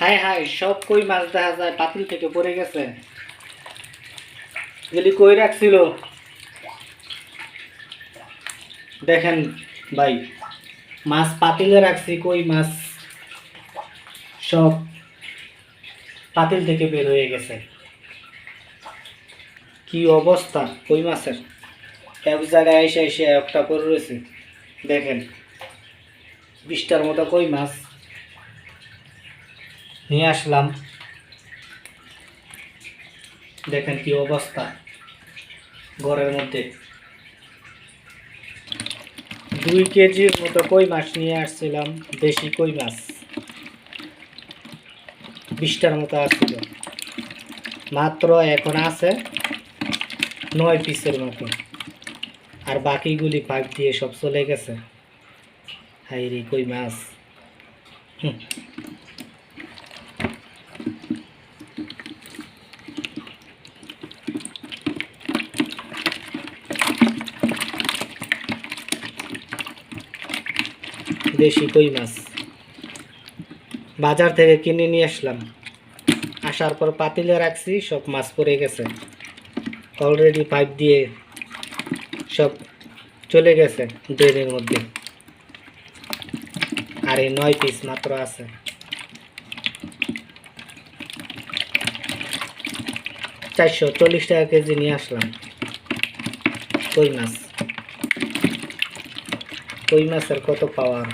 High high, সব কই মাছ দেখা যায় পাতিল থেকে পড়ে গেছে। এগুলি কই রাখছিল দেখেন ভাই, মাছ পাতিলে রাখছি, কই মাছ সব পাতিল থেকে বের হয়ে গেছে। কি অবস্থা কই মাছের, এক জায়গায় এসে এসে একটা করে রয়েছে। দেখেন 20টার মতো কই মাছ নিয়ে আসলাম, দেখেন কি অবস্থা ঘরের মধ্যে। 2 কেজির মতো কই মাছ নিয়ে আসছিলাম, দেশি কই মাছ 20টার মতো আসছিল, মাত্র এখন আছে 9 পিসের মতো, আর বাকিগুলি পাইপ দিয়ে সব চলে গেছে। হাই রে কই মাছ। দেশি কই মাছ বাজার থেকে কিনে নিয়ে আসলাম, আসার পর পাতিলে রাখছি, সব মাছ পড়ে গেছে, অলরেডি পাইপ দিয়ে সব চলে গেছে ড্রেনের মধ্যে। আর এই 9 পিস মাত্র আছে। 440 টাকা কেজি নিয়ে আসলাম কই মাছ। কই মাছের কত পাওয়ার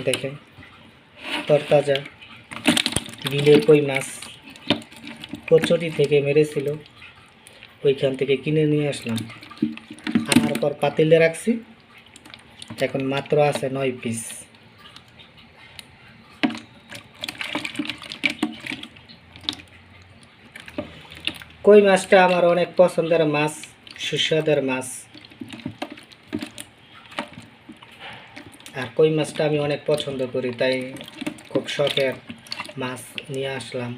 দেখেন, তরতাজা বিলের কই মাছ, কচুরি থেকে মেরেছিল, ওইখান থেকে কিনে নিয়ে আসলাম, আনার পর পাতিলে রাখছি, এখন মাত্র আছে 9 পিস। কই মাছটা আমার অনেক পছন্দের মাছ, সুস্বাদের মাছ, আর কই মাছটা আমি অনেক পছন্দ করি, তাই খুব শখের মাছ নিয়ে আসলাম।